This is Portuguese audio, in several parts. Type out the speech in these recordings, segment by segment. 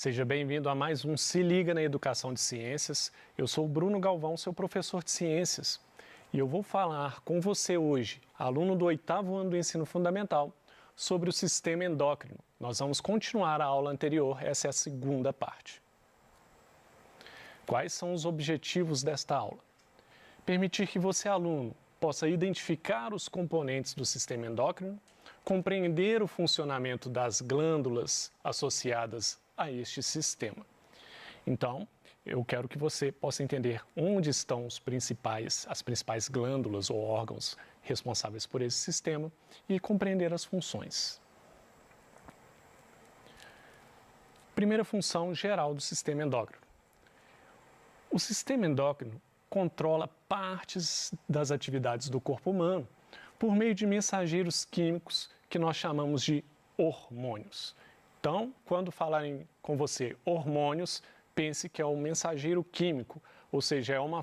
Seja bem-vindo a mais um Se Liga na Educação de Ciências. Eu sou o Bruno Galvão, seu professor de Ciências, e eu vou falar com você hoje, aluno do 8º ano do Ensino Fundamental, sobre o sistema endócrino. Nós vamos continuar a aula anterior, essa é a segunda parte. Quais são os objetivos desta aula? Permitir que você, aluno, possa identificar os componentes do sistema endócrino, compreender o funcionamento das glândulas associadas a este sistema. Então, eu quero que você possa entender onde estão as principais glândulas ou órgãos responsáveis por esse sistema e compreender as funções. Primeira função geral do sistema endócrino. O sistema endócrino controla partes das atividades do corpo humano por meio de mensageiros químicos que nós chamamos de hormônios. Então, quando falarem com você hormônios, pense que é um mensageiro químico, ou seja, é uma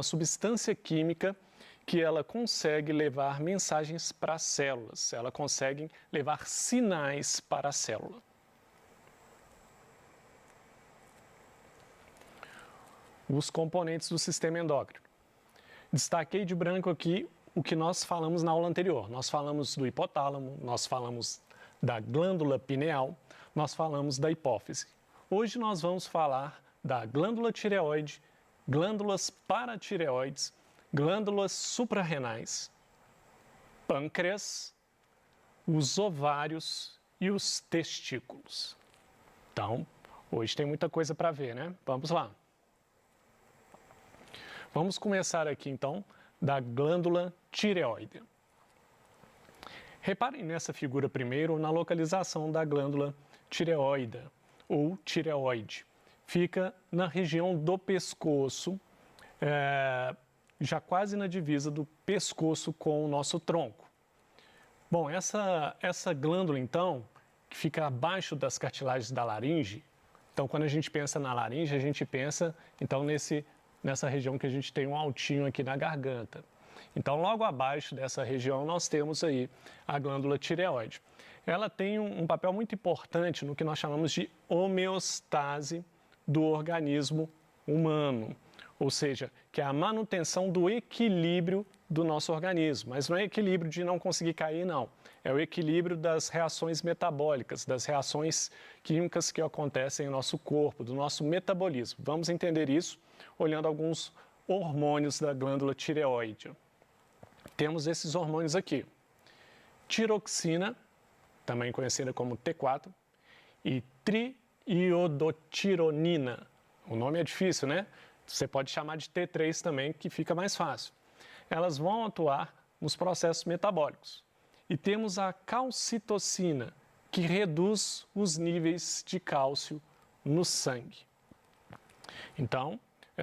substância química que ela consegue levar mensagens para as células, ela consegue levar sinais para a célula. Os componentes do sistema endócrino. Destaquei de branco aqui o que nós falamos na aula anterior. Nós falamos do hipotálamo, nós falamos da glândula pineal, nós falamos da hipófise. Hoje nós vamos falar da glândula tireoide, glândulas paratireoides, glândulas suprarrenais, pâncreas, os ovários e os testículos. Então, hoje tem muita coisa para ver, né? Vamos lá. Vamos começar aqui, então, da glândula tireoide. Reparem nessa figura primeiro na localização da glândula tireoide ou tireoide. Fica na região do pescoço, já quase na divisa do pescoço com o nosso tronco. Bom, essa glândula, então, que fica abaixo das cartilagens da laringe, então, quando a gente pensa na laringe, a gente pensa, então, nessa região que a gente tem um altinho aqui na garganta. Então, logo abaixo dessa região, nós temos aí a glândula tireoide. Ela tem um papel muito importante no que nós chamamos de homeostase do organismo humano, ou seja, que é a manutenção do equilíbrio do nosso organismo. Mas não é equilíbrio de não conseguir cair, não. É o equilíbrio das reações metabólicas, das reações químicas que acontecem em nosso corpo, do nosso metabolismo. Vamos entender isso olhando alguns hormônios da glândula tireoide. Temos esses hormônios aqui: tiroxina, também conhecida como T4, e triiodotironina. O nome é difícil, né? Você pode chamar de T3 também, que fica mais fácil. Elas vão atuar nos processos metabólicos. E temos a calcitocina, que reduz os níveis de cálcio no sangue. Então,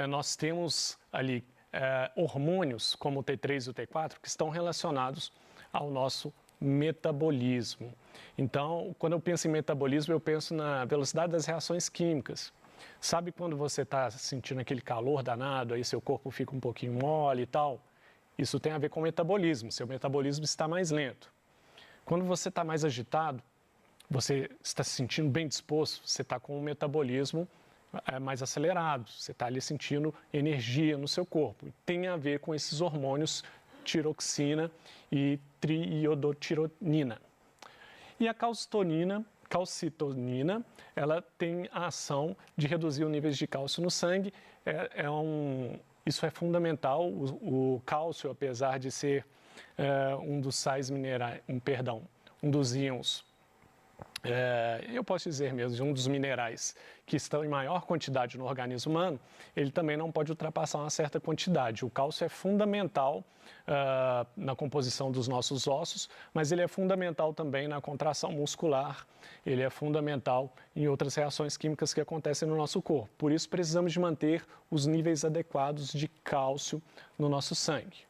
nós temos ali hormônios como o T3 e o T4 que estão relacionados ao nosso metabolismo. Então, quando eu penso em metabolismo, eu penso na velocidade das reações químicas. Sabe quando você está sentindo aquele calor danado, aí seu corpo fica um pouquinho mole e tal? Isso tem a ver com o metabolismo, seu metabolismo está mais lento. Quando você está mais agitado, você está se sentindo bem disposto, você está com o metabolismo mais acelerado, você está ali sentindo energia no seu corpo. Tem a ver com esses hormônios tiroxina e triiodotironina. E a calcitonina, ela tem a ação de reduzir os níveis de cálcio no sangue. Isso é fundamental. O cálcio, apesar de ser um dos sais minerais, um dos íons, eu posso dizer mesmo, de um dos minerais que estão em maior quantidade no organismo humano, ele também não pode ultrapassar uma certa quantidade. O cálcio é fundamental na composição dos nossos ossos, mas ele é fundamental também na contração muscular, ele é fundamental em outras reações químicas que acontecem no nosso corpo. Por isso, precisamos de manter os níveis adequados de cálcio no nosso sangue.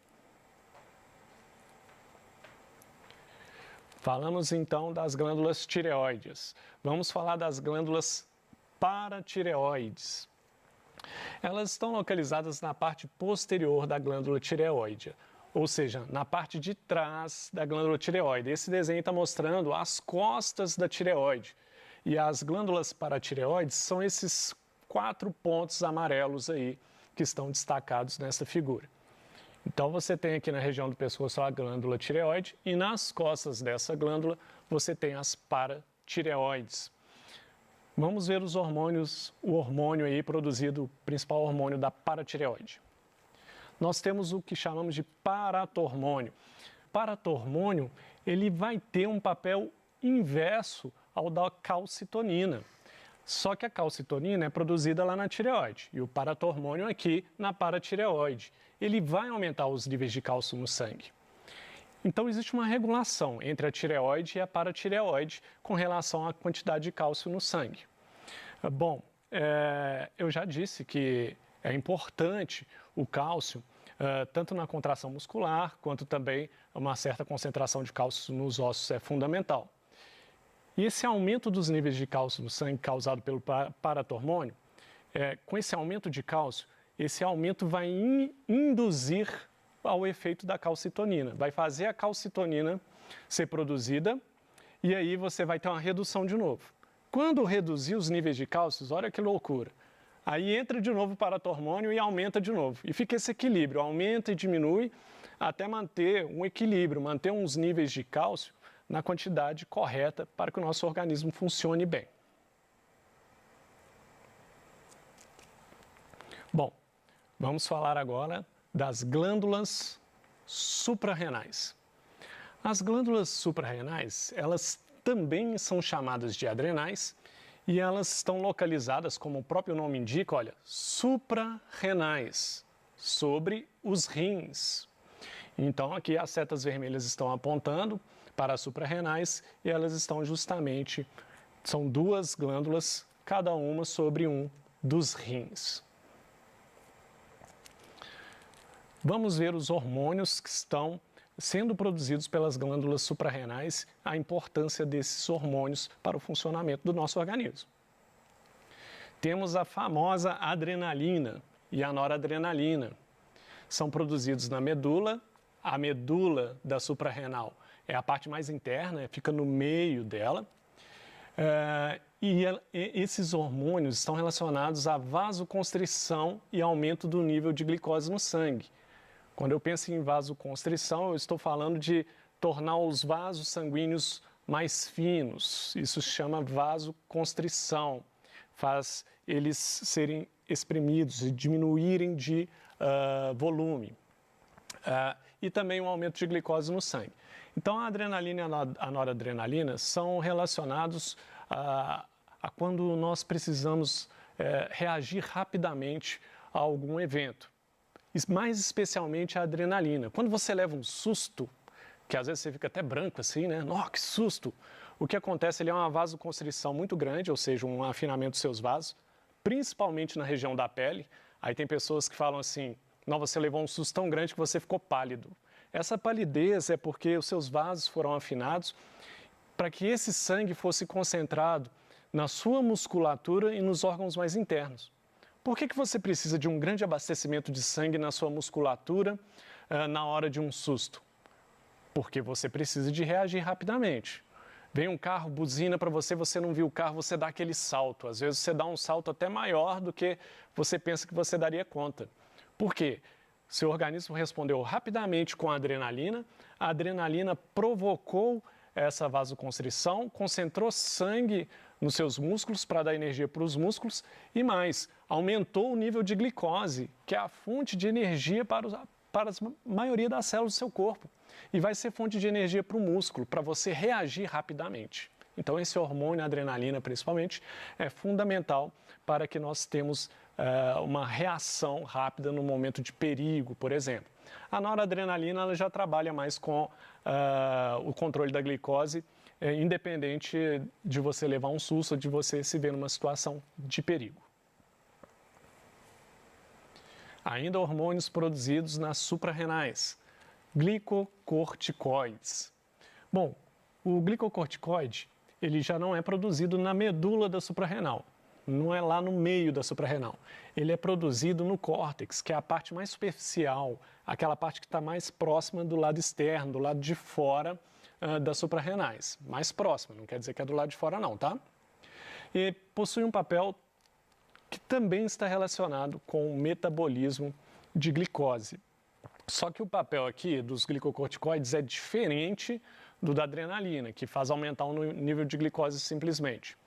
Falamos então das glândulas tireoides. Vamos falar das glândulas paratireoides. Elas estão localizadas na parte posterior da glândula tireoide, ou seja, na parte de trás da glândula tireoide. Esse desenho está mostrando as costas da tireoide. E as glândulas paratireoides são esses 4 pontos amarelos aí que estão destacados nessa figura. Então você tem aqui na região do pescoço a glândula tireoide e nas costas dessa glândula você tem as paratireoides. Vamos ver os hormônios, o hormônio aí produzido, o principal hormônio da paratireoide. Nós temos o que chamamos de paratormônio. Paratormônio, ele vai ter um papel inverso ao da calcitonina. Só que a calcitonina é produzida lá na tireoide e o paratormônio aqui na paratireoide. Ele vai aumentar os níveis de cálcio no sangue. Então existe uma regulação entre a tireoide e a paratireoide com relação à quantidade de cálcio no sangue. Bom, eu já disse que é importante o cálcio tanto na contração muscular quanto também uma certa concentração de cálcio nos ossos é fundamental. E esse aumento dos níveis de cálcio no sangue causado pelo paratormônio, com esse aumento de cálcio, esse aumento vai induzir ao efeito da calcitonina, vai fazer a calcitonina ser produzida e aí você vai ter uma redução de novo. Quando reduzir os níveis de cálcio, olha que loucura, aí entra de novo o paratormônio e aumenta de novo. E fica esse equilíbrio, aumenta e diminui até manter um equilíbrio, manter uns níveis de cálcio na quantidade correta para que o nosso organismo funcione bem. Bom, vamos falar agora das glândulas suprarrenais. As glândulas suprarrenais, elas também são chamadas de adrenais e elas estão localizadas, como o próprio nome indica, olha, suprarrenais, sobre os rins. Então aqui as setas vermelhas estão apontando para as suprarrenais e elas estão justamente, são 2 glândulas, cada uma sobre um dos rins. Vamos ver os hormônios que estão sendo produzidos pelas glândulas suprarrenais, a importância desses hormônios para o funcionamento do nosso organismo. Temos a famosa adrenalina e a noradrenalina. São produzidos na medula, a medula da suprarrenal é a parte mais interna, fica no meio dela. Esses hormônios estão relacionados à vasoconstrição e aumento do nível de glicose no sangue. Quando eu penso em vasoconstrição, eu estou falando de tornar os vasos sanguíneos mais finos. Isso se chama vasoconstrição. Faz eles serem espremidos e diminuírem de volume. E também um aumento de glicose no sangue. Então, a adrenalina e a noradrenalina são relacionados a quando nós precisamos reagir rapidamente a algum evento. Mais especialmente a adrenalina. Quando você leva um susto, que às vezes você fica até branco assim, né? Nossa, que susto! O que acontece é uma vasoconstrição muito grande, ou seja, um afinamento dos seus vasos, principalmente na região da pele. Aí tem pessoas que falam assim, não, você levou um susto tão grande que você ficou pálido. Essa palidez é porque os seus vasos foram afinados para que esse sangue fosse concentrado na sua musculatura e nos órgãos mais internos. Por que você precisa de um grande abastecimento de sangue na sua musculatura na hora de um susto? Porque você precisa de reagir rapidamente. Vem um carro, buzina para você, você não viu o carro, você dá aquele salto. Às vezes você dá um salto até maior do que você pensa que você daria conta. Por quê? Seu organismo respondeu rapidamente com a adrenalina provocou essa vasoconstrição, concentrou sangue nos seus músculos para dar energia para os músculos e mais, aumentou o nível de glicose, que é a fonte de energia para a maioria das células do seu corpo e vai ser fonte de energia para o músculo, para você reagir rapidamente. Então esse hormônio, a adrenalina principalmente, é fundamental para que nós temos uma reação rápida no momento de perigo, por exemplo. A noradrenalina ela já trabalha mais com o controle da glicose, independente de você levar um susto ou de você se ver numa situação de perigo. Ainda hormônios produzidos nas suprarrenais, glicocorticoides. Bom, o glicocorticoide ele já não é produzido na medula da suprarrenal. Não é lá no meio da suprarrenal. Ele é produzido no córtex, que é a parte mais superficial, aquela parte que está mais próxima do lado externo, do lado de fora das suprarrenais. Mais próxima, não quer dizer que é do lado de fora não, tá? e possui um papel que também está relacionado com o metabolismo de glicose. Só que o papel aqui dos glicocorticoides é diferente do da adrenalina, que faz aumentar o nível de glicose simplesmente.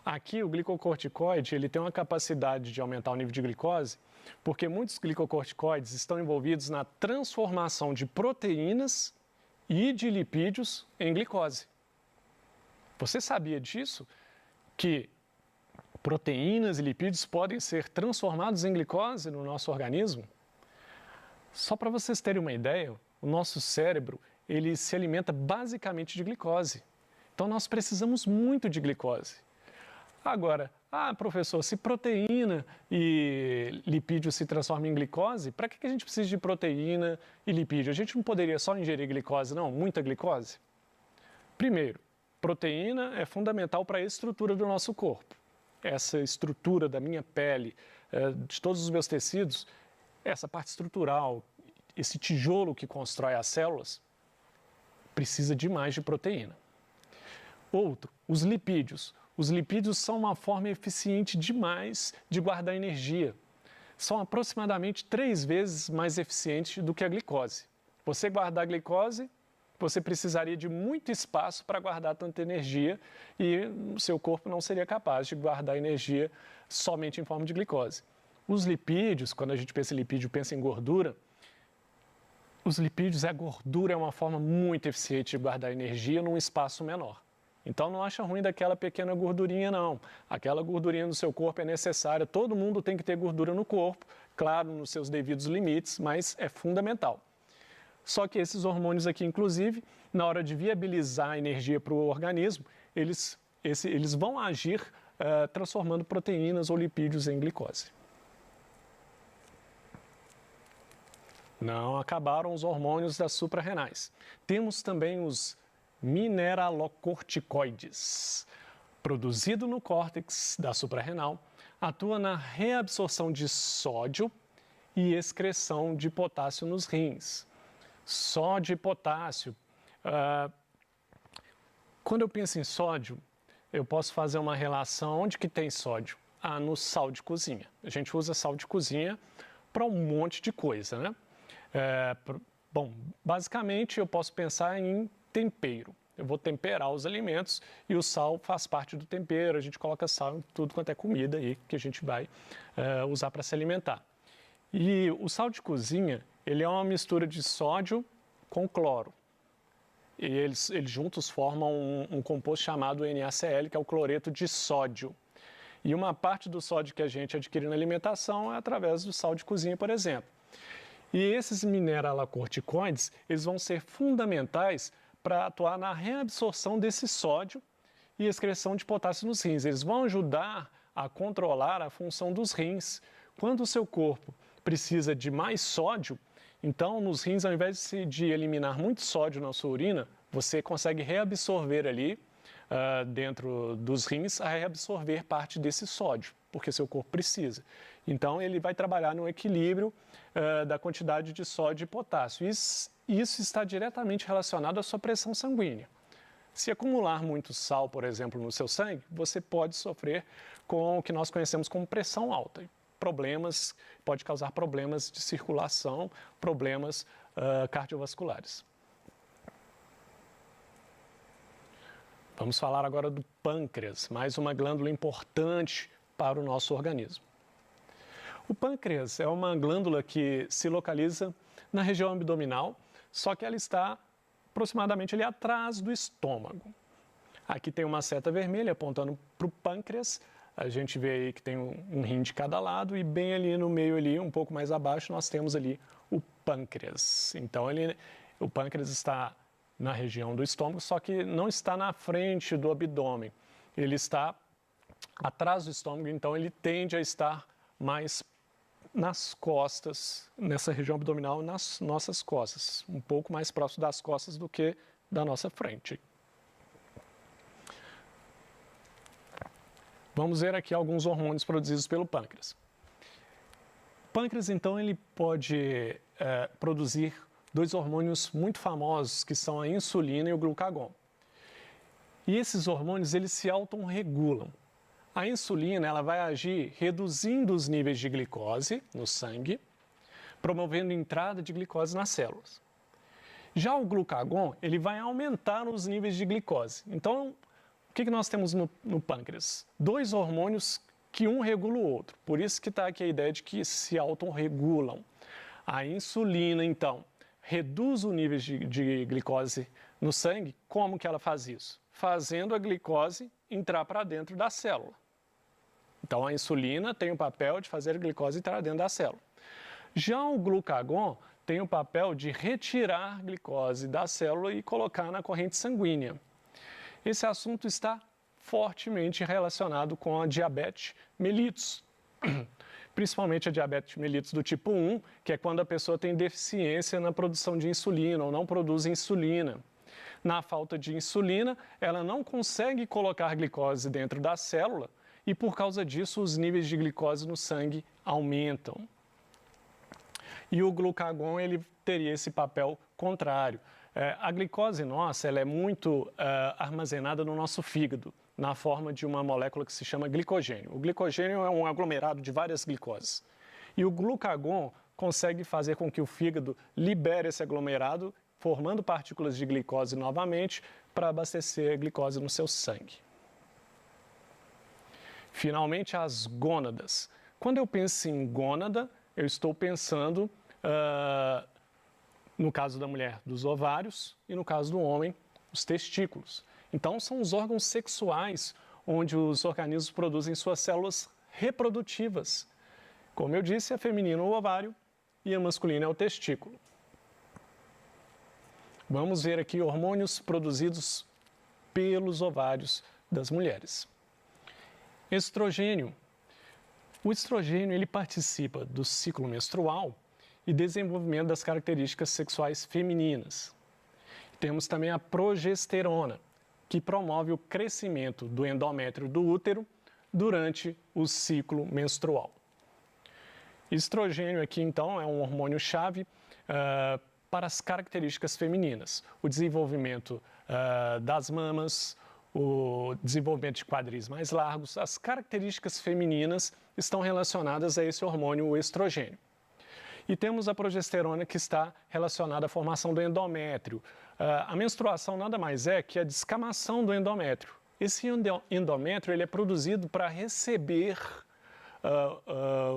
Aqui o glicocorticoide ele tem uma capacidade de aumentar o nível de glicose, porque muitos glicocorticoides estão envolvidos na transformação de proteínas e de lipídios em glicose. Você sabia disso? Que proteínas e lipídios podem ser transformados em glicose no nosso organismo? Só para vocês terem uma ideia, o nosso cérebro ele se alimenta basicamente de glicose. Então nós precisamos muito de glicose. Agora, professor, se proteína e lipídio se transformam em glicose, para que a gente precisa de proteína e lipídio? A gente não poderia só ingerir glicose, não? Muita glicose? Primeiro, proteína é fundamental para a estrutura do nosso corpo. Essa estrutura da minha pele, de todos os meus tecidos, essa parte estrutural, esse tijolo que constrói as células, precisa demais de proteína. Outro, os lipídios. Os lipídios são uma forma eficiente demais de guardar energia. São aproximadamente 3 vezes mais eficientes do que a glicose. Você guardar a glicose, você precisaria de muito espaço para guardar tanta energia e o seu corpo não seria capaz de guardar energia somente em forma de glicose. Os lipídios, quando a gente pensa em lipídio, pensa em gordura. Os lipídios, a gordura é uma forma muito eficiente de guardar energia num espaço menor. Então não acha ruim daquela pequena gordurinha não. Aquela gordurinha no seu corpo é necessária, todo mundo tem que ter gordura no corpo, claro, nos seus devidos limites, mas é fundamental. Só que esses hormônios aqui, inclusive, na hora de viabilizar a energia para o organismo, eles vão agir transformando proteínas ou lipídios em glicose. Não acabaram os hormônios das suprarrenais. Temos também os mineralocorticoides. Produzido no córtex da suprarrenal, atua na reabsorção de sódio e excreção de potássio nos rins. Sódio e potássio. Quando eu penso em sódio, eu posso fazer uma relação. Onde que tem sódio? No sal de cozinha. A gente usa sal de cozinha para um monte de coisa, né? Bom, basicamente eu posso pensar em tempero. Eu vou temperar os alimentos e o sal faz parte do tempero. A gente coloca sal em tudo quanto é comida aí que a gente vai usar para se alimentar. E o sal de cozinha, ele é uma mistura de sódio com cloro. E eles juntos formam um composto chamado NaCl, que é o cloreto de sódio. E uma parte do sódio que a gente adquire na alimentação é através do sal de cozinha, por exemplo. E esses mineralocorticoides, eles vão ser fundamentais para atuar na reabsorção desse sódio e excreção de potássio nos rins. Eles vão ajudar a controlar a função dos rins. Quando o seu corpo precisa de mais sódio, então nos rins, ao invés de eliminar muito sódio na sua urina, você consegue reabsorver ali, dentro dos rins, a reabsorver parte desse sódio, porque seu corpo precisa. Então ele vai trabalhar no equilíbrio da quantidade de sódio e potássio. Isso está diretamente relacionado à sua pressão sanguínea. Se acumular muito sal, por exemplo, no seu sangue, você pode sofrer com o que nós conhecemos como pressão alta. Pode causar problemas de circulação, problemas cardiovasculares. Vamos falar agora do pâncreas, mais uma glândula importante para o nosso organismo. O pâncreas é uma glândula que se localiza na região abdominal, só que ela está aproximadamente ali atrás do estômago. Aqui tem uma seta vermelha apontando para o pâncreas. A gente vê aí que tem um rim de cada lado e bem ali no meio, ali, um pouco mais abaixo, nós temos ali o pâncreas. Então, o pâncreas está na região do estômago, só que não está na frente do abdômen. Ele está atrás do estômago, então ele tende a estar mais nas costas, nessa região abdominal, nas nossas costas, um pouco mais próximo das costas do que da nossa frente. Vamos ver aqui alguns hormônios produzidos pelo pâncreas. O pâncreas, então, ele pode produzir 2 hormônios muito famosos, que são a insulina e o glucagon. E esses hormônios, eles se autorregulam. A insulina ela vai agir reduzindo os níveis de glicose no sangue, promovendo a entrada de glicose nas células. Já o glucagon, ele vai aumentar os níveis de glicose. Então, o que nós temos no pâncreas? Dois hormônios que um regula o outro. Por isso que está aqui a ideia de que se autorregulam. A insulina, então, reduz o nível de glicose no sangue. Como que ela faz isso? Fazendo a glicose entrar para dentro da célula. Então, a insulina tem o papel de fazer a glicose entrar dentro da célula. Já o glucagon tem o papel de retirar a glicose da célula e colocar na corrente sanguínea. Esse assunto está fortemente relacionado com a diabetes mellitus, principalmente a diabetes mellitus do tipo 1, que é quando a pessoa tem deficiência na produção de insulina ou não produz insulina. Na falta de insulina, ela não consegue colocar glicose dentro da célula e, por causa disso, os níveis de glicose no sangue aumentam. E o glucagon ele teria esse papel contrário. A glicose nossa ela é muito armazenada no nosso fígado, na forma de uma molécula que se chama glicogênio. O glicogênio é um aglomerado de várias glicoses. E o glucagon consegue fazer com que o fígado libere esse aglomerado, formando partículas de glicose novamente, para abastecer a glicose no seu sangue. Finalmente, as gônadas. Quando eu penso em gônada, eu estou pensando, no caso da mulher, dos ovários e no caso do homem, os testículos. Então, são os órgãos sexuais onde os organismos produzem suas células reprodutivas. Como eu disse, é feminino o ovário e a masculina é o testículo. Vamos ver aqui hormônios produzidos pelos ovários das mulheres. Estrogênio. O estrogênio ele participa do ciclo menstrual e desenvolvimento das características sexuais femininas. Temos também a progesterona, que promove o crescimento do endométrio do útero durante o ciclo menstrual. Estrogênio aqui, então, é um hormônio-chave para as características femininas. O desenvolvimento das mamas, o desenvolvimento de quadris mais largos, as características femininas estão relacionadas a esse hormônio, o estrogênio. E temos a progesterona que está relacionada à formação do endométrio. A menstruação nada mais é que a descamação do endométrio. Esse endométrio ele é produzido para receber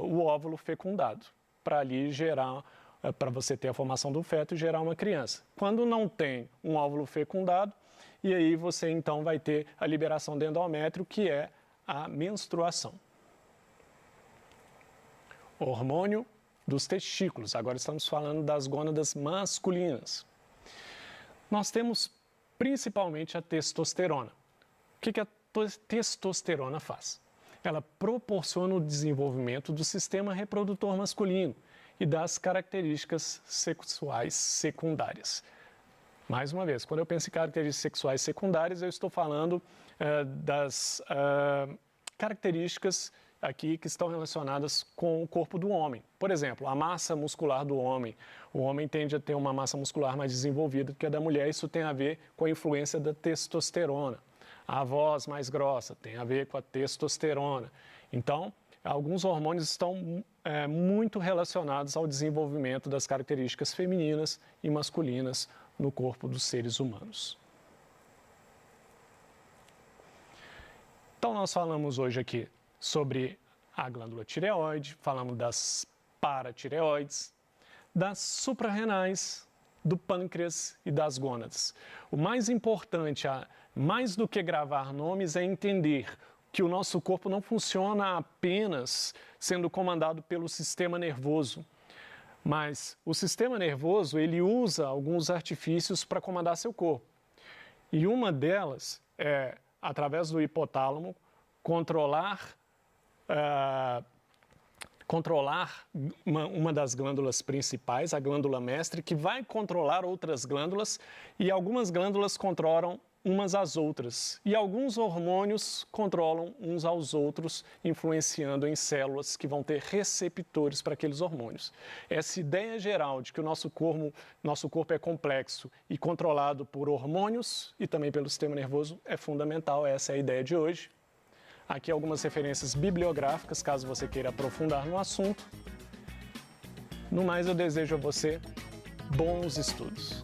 o óvulo fecundado, para ali gerar, para você ter a formação do feto e gerar uma criança. Quando não tem um óvulo fecundado, e aí você então vai ter a liberação do endométrio, que é a menstruação. Hormônio dos testículos. Agora estamos falando das gônadas masculinas. Nós temos principalmente a testosterona. O que a testosterona faz? Ela proporciona o desenvolvimento do sistema reprodutor masculino e das características sexuais secundárias. Mais uma vez, quando eu penso em características sexuais secundárias, eu estou falando das características aqui que estão relacionadas com o corpo do homem. Por exemplo, a massa muscular do homem. O homem tende a ter uma massa muscular mais desenvolvida do que a da mulher. Isso tem a ver com a influência da testosterona. A voz mais grossa tem a ver com a testosterona. Então, alguns hormônios estão muito relacionados ao desenvolvimento das características femininas e masculinas no corpo dos seres humanos. Então, nós falamos hoje aqui sobre a glândula tireoide, falamos das paratireoides, das suprarrenais, do pâncreas e das gônadas. O mais importante, mais do que gravar nomes, é entender que o nosso corpo não funciona apenas sendo comandado pelo sistema nervoso, mas o sistema nervoso ele usa alguns artifícios para comandar seu corpo. E uma delas é, através do hipotálamo, controlar uma das glândulas principais, a glândula mestre, que vai controlar outras glândulas e algumas glândulas controlam umas às outras. E alguns hormônios controlam uns aos outros, influenciando em células que vão ter receptores para aqueles hormônios. Essa ideia geral de que o nosso corpo é complexo e controlado por hormônios e também pelo sistema nervoso é fundamental. Essa é a ideia de hoje. Aqui algumas referências bibliográficas, caso você queira aprofundar no assunto. No mais, eu desejo a você bons estudos.